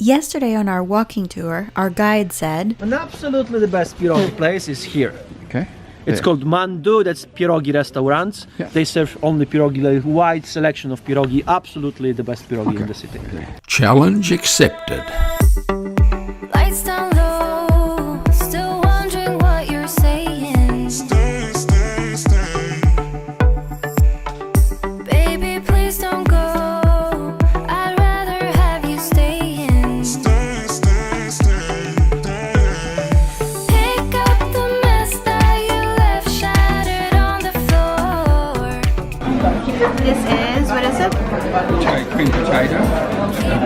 Yesterday on our walking tour, our guide said, And absolutely the best pierogi place is here. Okay. It's called Mandu, that's pierogi restaurants. Yeah. They serve only pierogi, like wide selection of pierogi, absolutely the best pierogi in the city. Challenge accepted. Lights down low, still wondering what you're saying. Stay, stay, stay. Baby, please don't go. I'd rather have you stay in. Stay, stay, stay, stay. Pick up the mess that you left shattered on the floor. this is, what is it? Cream potato,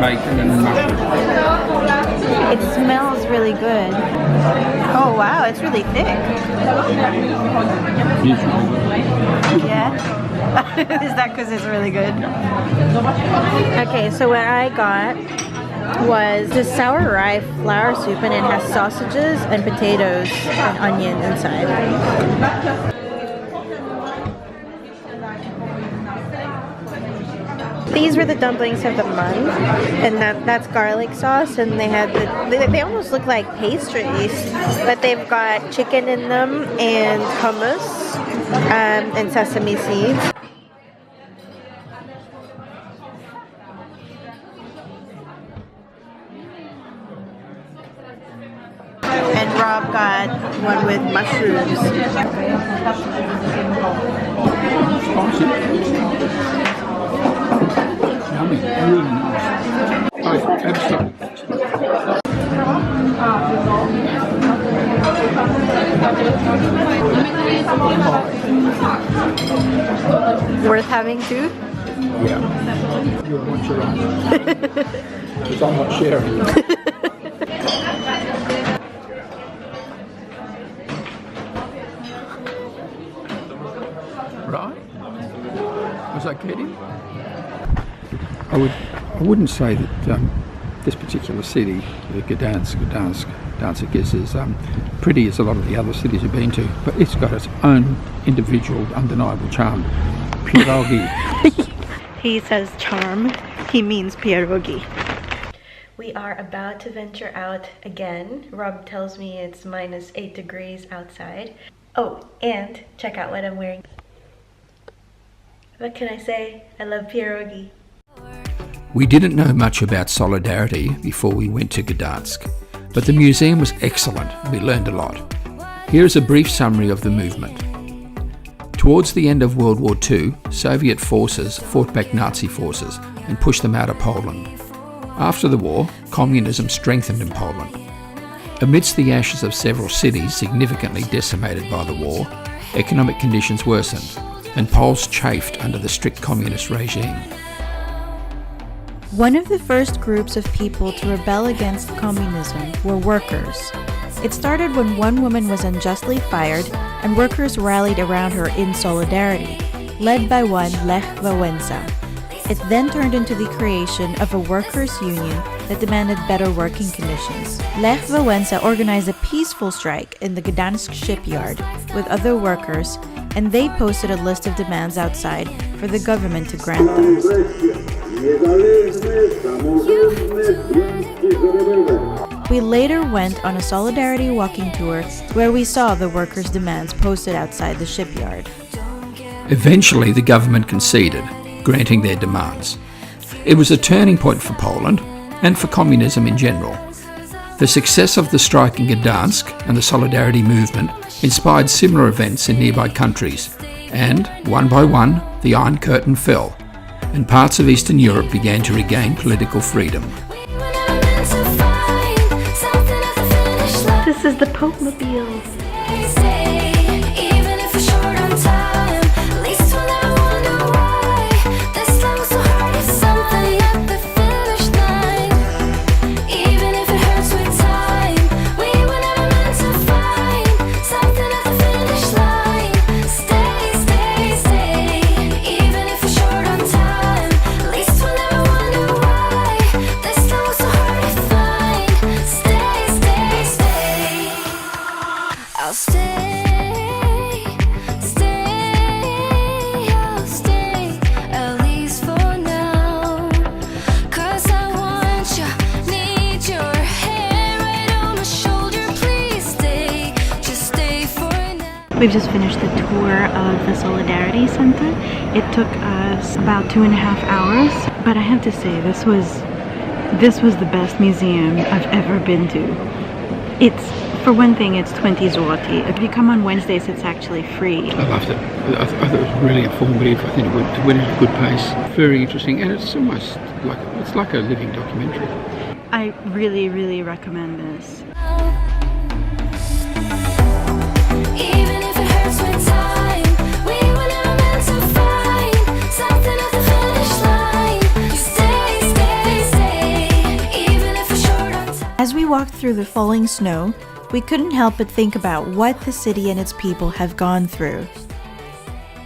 bacon and mushroom. It smells really good. Oh wow, it's really thick. Yeah? Is that because it's really good? Okay, so what I got was this sour rye flour soup, and it has sausages and potatoes and onion inside. These were the dumplings of the month, and that's garlic sauce, and they had they almost look like pastries, but they've got chicken in them and hummus and sesame seeds. And Rob got one with mushrooms. Yummy, really nice. Oh, absolutely. Worth having too? Yeah. You'll want your own. Because I'm not sharing. Right? Was I kidding? I wouldn't say that this particular city, the Gdansk is as pretty as a lot of the other cities I've been to, but it's got its own individual, undeniable charm. Pierogi. He says charm, he means pierogi. We are about to venture out again. Rob tells me it's minus 8 degrees outside. Oh, and check out what I'm wearing. What can I say? I love pierogi. We didn't know much about solidarity before we went to Gdansk, but the museum was excellent and we learned a lot. Here is a brief summary of the movement. Towards the end of World War II, Soviet forces fought back Nazi forces and pushed them out of Poland. After the war, communism strengthened in Poland. Amidst the ashes of several cities significantly decimated by the war, economic conditions worsened, and Poles chafed under the strict communist regime. One of the first groups of people to rebel against communism were workers. It started when one woman was unjustly fired and workers rallied around her in solidarity, led by one Lech Wałęsa. It then turned into the creation of a workers' union that demanded better working conditions. Lech Wałęsa organized a peaceful strike in the Gdansk shipyard with other workers, and they posted a list of demands outside for the government to grant them. We later went on a solidarity walking tour where we saw the workers' demands posted outside the shipyard. Eventually the government conceded, granting their demands. It was a turning point for Poland and for communism in general. The success of the strike in Gdansk and the solidarity movement inspired similar events in nearby countries, and one by one the Iron Curtain fell, and parts of Eastern Europe began to regain political freedom. This is the Popemobile. I'll stay. We've just finished the tour of the Solidarity Center. It took us about 2.5 hours, but I have to say this was the best museum I've ever been to. For one thing, it's 20 zloty. If you come on Wednesdays, it's actually free. I loved it. I thought it was really informative. I think it went at a good pace. Very interesting, and it's almost like a living documentary. I really, really recommend this. Even if it hurts with time, we were never meant to find something at the finish line. You stay, stay, stay, even if it's short on time. As we walked through the falling snow, we couldn't help but think about what the city and its people have gone through.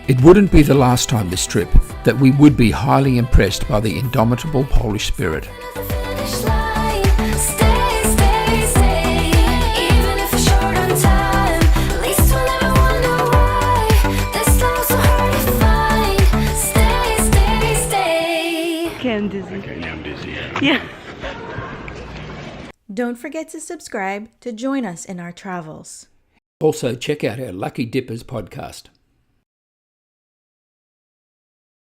It wouldn't be the last time this trip that we would be highly impressed by the indomitable Polish spirit. At the finish line, stay, stay, stay, even if it's short on time. At least we'll never wonder why this love's so hard to find. Stay, stay, stay. Okay, I'm dizzy. Okay, now I'm dizzy. Yeah. Don't forget to subscribe to join us in our travels. Also, check out our Lucky Dippers podcast.